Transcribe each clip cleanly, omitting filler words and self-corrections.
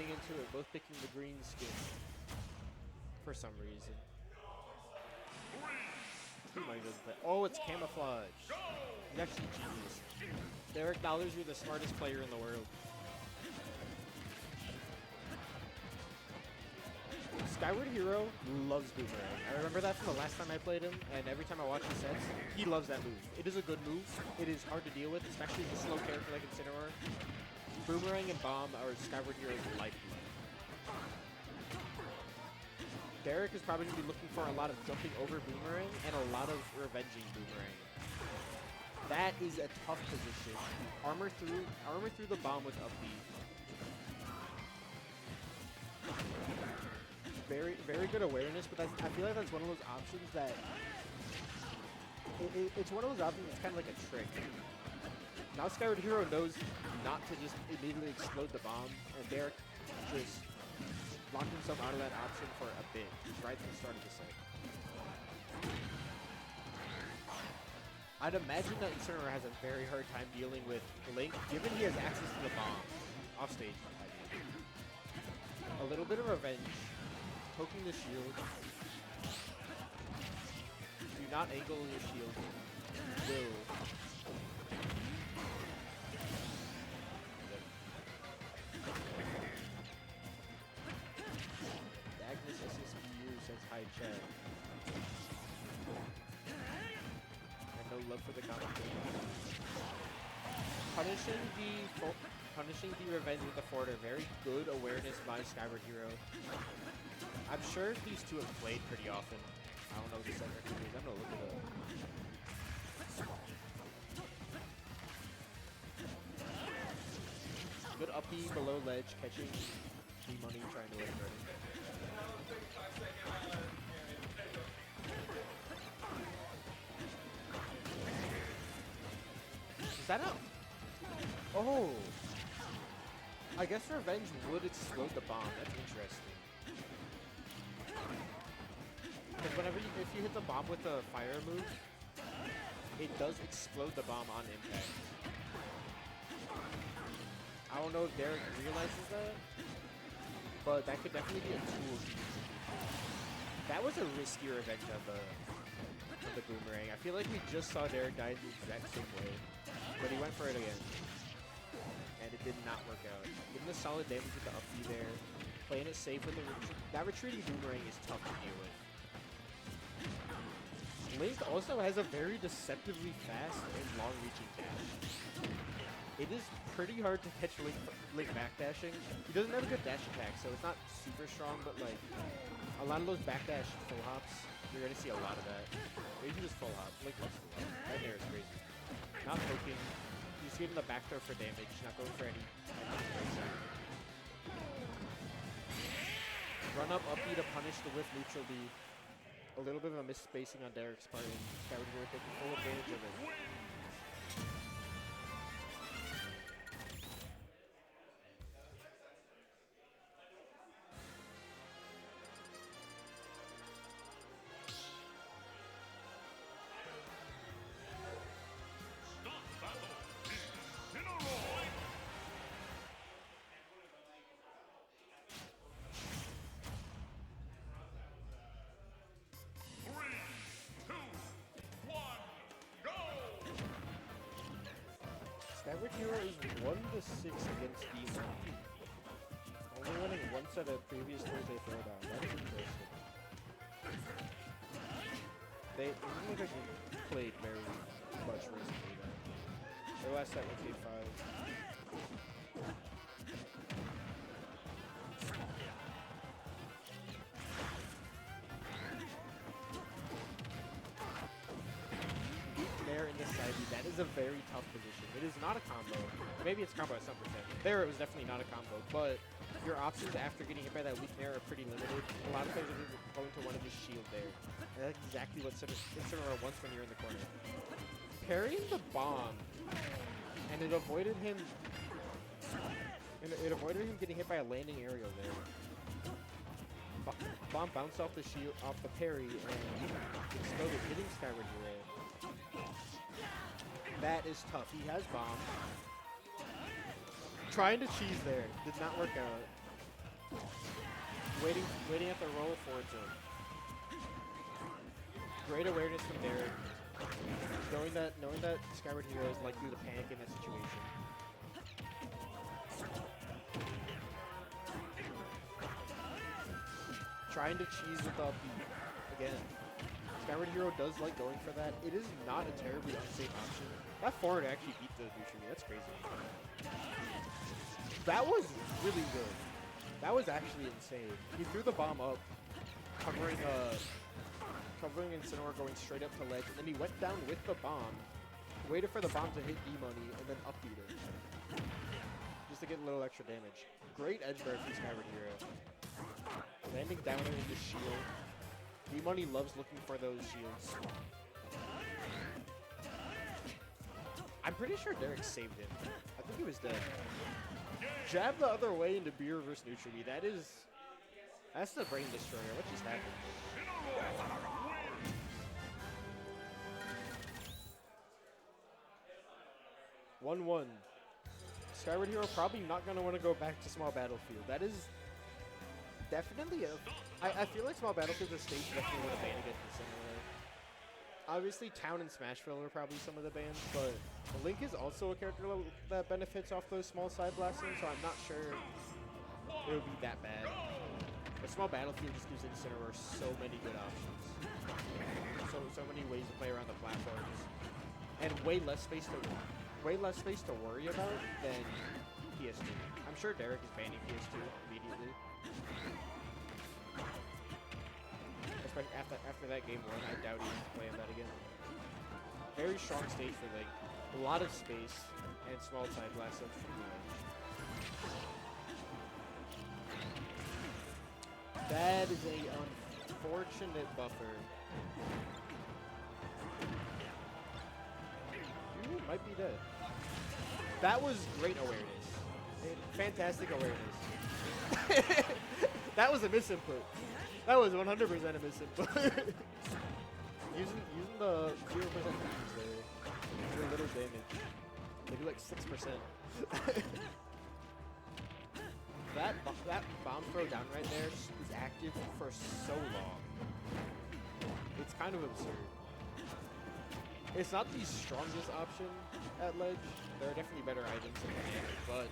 getting into it, both picking the green skin for some reason. He might doesn't play. Oh, it's camouflage. He's actually genius. Derek Dollars, you're the smartest player in the world. Skyward Hero loves Boomerang. I remember that from the last time I played him, and every time I watch his sets, he loves that move. It is a good move. It is hard to deal with, especially as a slow character like Incineroar. Boomerang and Bomb are Skyward Hero's lifeblood. Derek is probably going to be looking for a lot of jumping over Boomerang and a lot of revenging Boomerang. That is a tough position. Armor through the Bomb with up B. Very good awareness, but I feel like that's one of those options that it's one of those options that's kind of like a trick. Now Skyward Hero knows not to just immediately explode the bomb, and Derek just locked himself out of that option for a bit, right at the start of the set. I'd imagine that Incineroar has a very hard time dealing with Link, given he has access to the bomb off stage. A little bit of revenge. Poking the shield. Do not angle your shield. Will. Agnes SSBU says hi chat. And no love for the commentator. Punishing the revenge with the forward, very good awareness by Skyward Hero. I'm sure these two have played pretty often. I don't know what the set record is. I'm gonna look it up. Good up B below ledge, catching the money, trying to let it burn. Is that up? Oh! I guess revenge would explode the bomb. That's interesting. Because if you hit the bomb with a fire move, it does explode the bomb on impact. I don't know if Derek realizes that, but that could definitely be a tool. That was a riskier revenge on the Boomerang. I feel like we just saw Derek die the exact same way, but he went for it again. And it did not work out. Getting the solid damage with the up B there, playing it safe with the that retreating Boomerang is tough to deal with. Link also has a very deceptively fast and long-reaching dash. It is pretty hard to catch Link backdashing. He doesn't have a good dash attack, so it's not super strong, but like a lot of those backdash full hops, you're gonna see a lot of that. Or you can just full hop. Link loves full hop. Right there is crazy. Not poking. He's getting the back throw for damage, not going for any. Run up B to punish the whiff neutral B. A little bit of a misspacing on Derek's part, and Skyward Hero taking full advantage of it. Skyward Hero is 1-6 against D1. Only winning once at a previous Thursday Throwdown. That is interesting. They look like they played very much recently though. Their last set was K5. There in the side B, that is a very tough position. It is not a combo. Maybe it's a combo at some percent. There it was definitely not a combo, but your options after getting hit by that weak nair are pretty limited. A lot of players are going to want to just shield there. And that's exactly what Incineroar wants when you're in the corner. Parrying the bomb, and it avoided him getting hit by a landing aerial there. Bomb bounced off the shield, off the parry, and exploded, hitting Skyward Hero. That is tough. He has bomb. Trying to cheese there. Did not work out. waiting at the roll forward zone. Great awareness from Derek. Knowing that Skyward Hero is likely to panic in that situation. Trying to cheese with the upbeat. Again, Skyward Hero does like going for that. It is not a terribly unsafe option. That forward actually beat the Bushimi. That's crazy. That was really good. That was actually insane. He threw the bomb up, covering Incineroar going straight up to ledge, and then he went down with the bomb, waited for the bomb to hit D-Money, and then upbeat it. Just to get a little extra damage. Great edge guard from Skyward Hero. Landing down in the shield. D-Money loves looking for those shields. I'm pretty sure Derek saved him. I think he was dead. Jab the other way into Beer versus Neutral B. That's the brain destroyer. What just happened? 1-1. Skyward Hero probably not going to want to go back to Small Battlefield. That is definitely I feel like Small Battlefield is a stage definitely would have banned against Incineroar. Obviously, Town and Smashville are probably some of the bans, but Link is also a character that benefits off those small side blasting, so I'm not sure it would be that bad. But Small Battlefield just gives Incineroar so many good options. So many ways to play around the platforms. And way less space to worry about than PS2. I'm sure Derek is banning PS2 immediately. Especially after that game 1, I doubt he's playing that again. Very strong stage for Link. A lot of space and small side blast ups from the edge. That is a unfortunate buffer. You might be dead. That was great awareness. Fantastic awareness. That was a misinput. That was 100% a misinput. using the 0% damage there. For a little damage. Maybe like 6%. that bomb throw down right there is active for so long. It's kind of absurd. It's not the strongest option at ledge. There are definitely better items in the game, but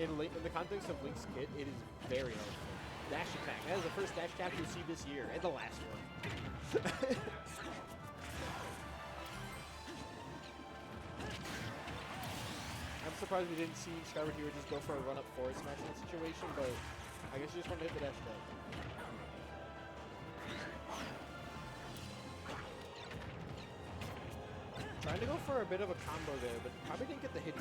in the context of Link's kit, it is very helpful. Dash attack. That is the first dash attack you'll see this year, and the last one. I'm surprised we didn't see Skyward Hero just go for a run-up forward smash in that situation, but I guess you just wanted to hit the dash attack. Trying to go for a bit of a combo there, but probably didn't get the hit.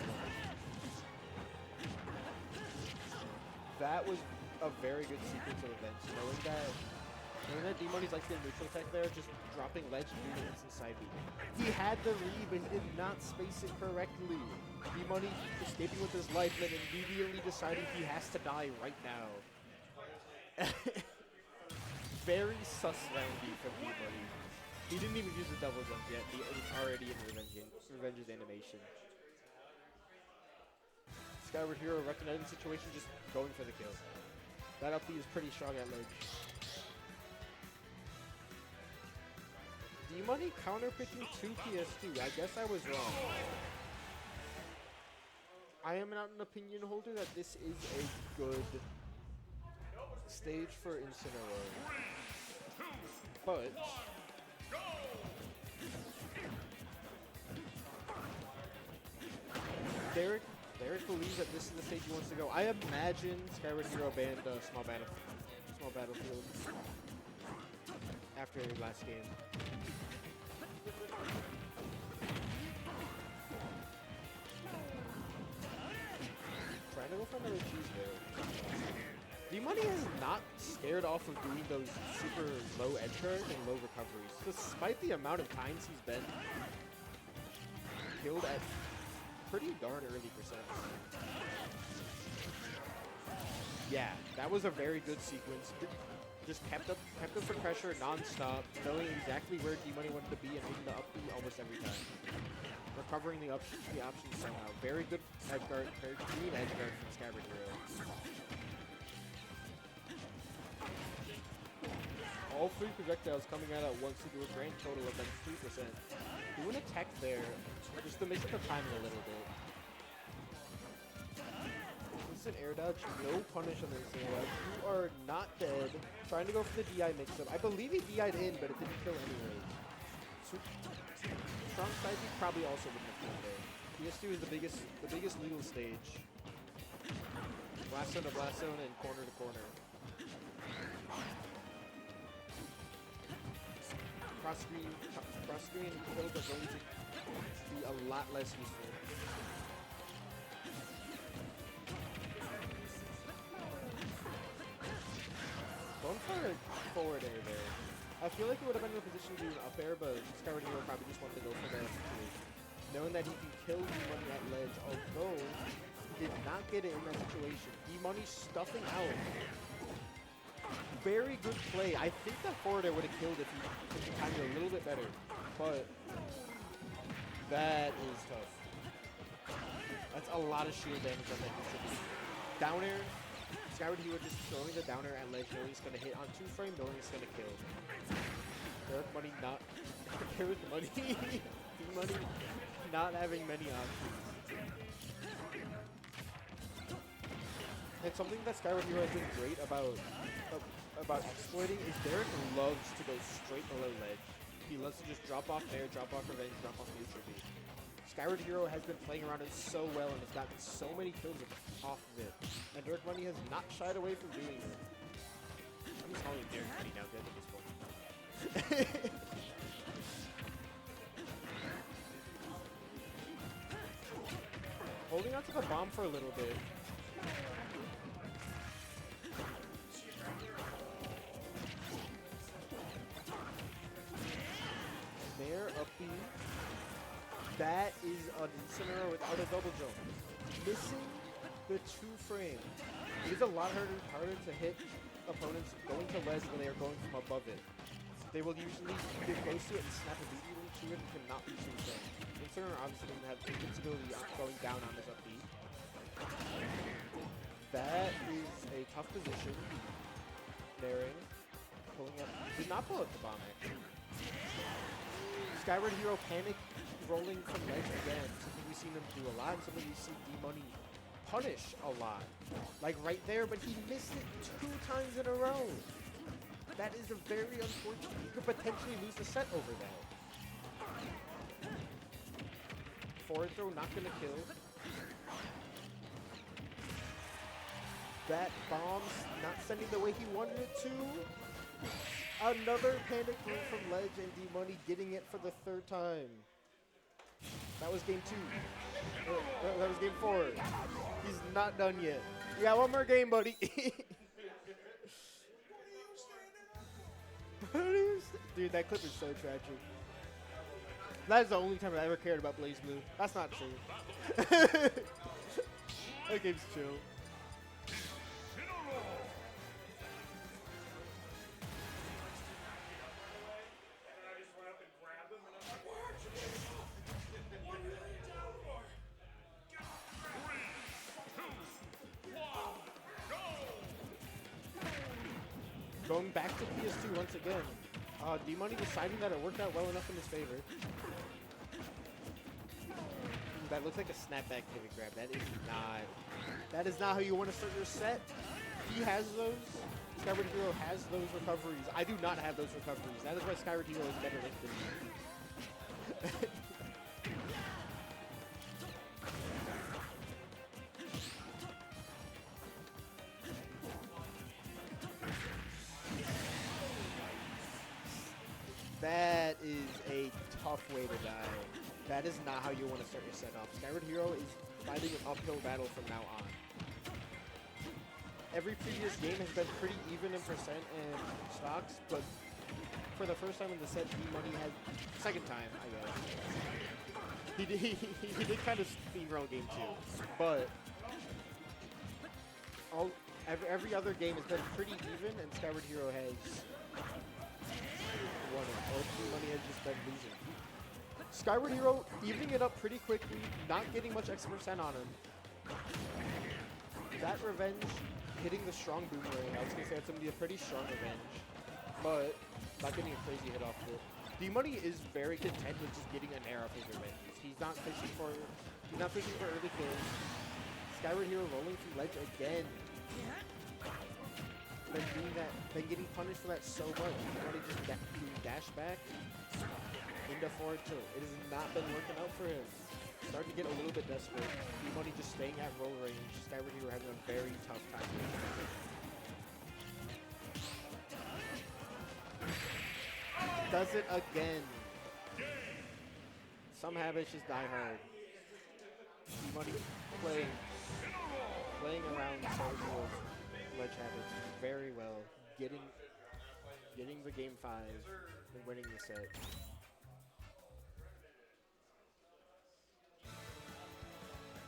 That was a very good sequence of events. Knowing that D-Money's like the neutral tech there, just dropping ledge and doing instant side beat. He had the read, but he did not space it correctly. D-Money escaping with his life, and then immediately deciding he has to die right now. Very sus roundy from D-Money. He didn't even use the double jump yet. He was already in Revenge's animation. Skyward Hero recognizing the situation, just going for the kill. That up B is pretty strong at ledge. D-Money counter-picking 2 PS2. I guess I was wrong. I am not an opinion holder that this is a good stage for Incineroar. But Derek believes that this is the stage he wants to go. I imagine Skyward Hero banned Small Battlefield after last game. Trying to go for another cheese there. D-Money is not scared off of doing those super low edge guards and low recoveries, despite the amount of times he's been killed at pretty darn early percents. Yeah, that was a very good sequence. Just kept up the pressure non-stop, knowing exactly where D-Money wanted to be and hitting the up B almost every time. Recovering the options somehow. Very good edge guard, very clean edge guard from Skyward Hero. all 3 projectiles coming out at once to do a grand total of then 3%. Do an attack there, just to mix up the timing a little bit. Instant air dodge, no punish on the instant air dodge. You are not dead. Trying to go for the DI mix-up. I believe he DI'd in, but it didn't kill anyway. Strong side B probably also wouldn't have killed there. PS2 is the biggest lethal stage. Blast zone to blast zone and corner to corner. Cross screen kills are going to be a lot less useful. Going for a forward air there. I feel like he would have been in a position to do an up air, but Skyward Hero probably just wanted to go for that situation. Knowing that he can kill D-Money at ledge, although he did not get it in that situation. D-Money stuffing out. Very good play. I think that forward air would have killed if he timed it a little bit better, but that is tough. That's a lot of shield damage on that usually. Down air. Skyward Hero just throwing the down air at ledge, knowing he's going to hit on 2 frame, knowing he's going to kill. Derek Money not with money. D-Money not having many options. And something that Skyward Hero has been great about exploiting is Derek loves to go straight below ledge. He loves to just drop off there, drop off revenge, drop off neutral B. Skyward Hero has been playing around it so well and has gotten so many kills off of it. And Derek Money has not shied away from doing it. I'm just calling Derek Money now dead at this point. Holding on to the bomb for a little bit. There, up B. That is an Incineroar without a double jump. Missing the 2 frame. It is a lot harder to hit opponents going to ledge when they are going from above it. They will usually get close to it and snap a beat even to it and cannot reach the frame. Incineroar obviously doesn't have invincibility going down on this up B. That is a tough position. Daring. Pulling up. Did not pull up the bomb actually. Skyward Hero panic rolling from ledge again. Something we've seen him do a lot, and something we've seen D-Money punish a lot. Like right there, but he missed it 2 times in a row. That is a very unfortunate. You could potentially lose the set over that. Forward throw not gonna kill. That bomb's not sending the way he wanted it to. Another panic move from ledge and D-Money getting it for the 3rd time. That was game 2. That was game 4. He's not done yet. You got 1 more game, buddy. Dude, that clip is so tragic. That is the only time I ever cared about Blaze Blue. That's not true. That game's chill. Going back to PS2 once again. D-Money deciding that it worked out well enough in his favor. That looks like a snapback pivot grab. That is not how you want to start your set. He has those. Skyward Hero has those recoveries. I do not have those recoveries. That is why Skyward Hero is better linked than me. That is a tough way to die. That is not how you want to start your set off. Skyward Hero is fighting an uphill battle from now on. Every previous game has been pretty even in percent and stocks, but for the first time in the set, D-Money has, second time, I guess. He did kind of steamroll game 2, but every other game has been pretty even, and Skyward Hero has won it. Or D-Money has just been losing. Skyward Hero evening it up pretty quickly, not getting much X% on him. That revenge hitting the strong boomerang, I was going to say it's going to be a pretty strong revenge. but not getting a crazy hit off of it. D-Money is very content with just getting an air off his revenge. He's not fishing for early kills. Skyward Hero rolling through ledge again. Then doing that, then getting punished for that so much. D-Money just doing dash back into forward tilt. It has not been working out for him. Starting to get a little bit desperate. D-Money just staying at roll range. Skyward Hero having a very tough time. Does it again. Some habits just die hard. D-Money playing around Skyward Hero's ledge habits very well. Getting the game 5 and winning the set.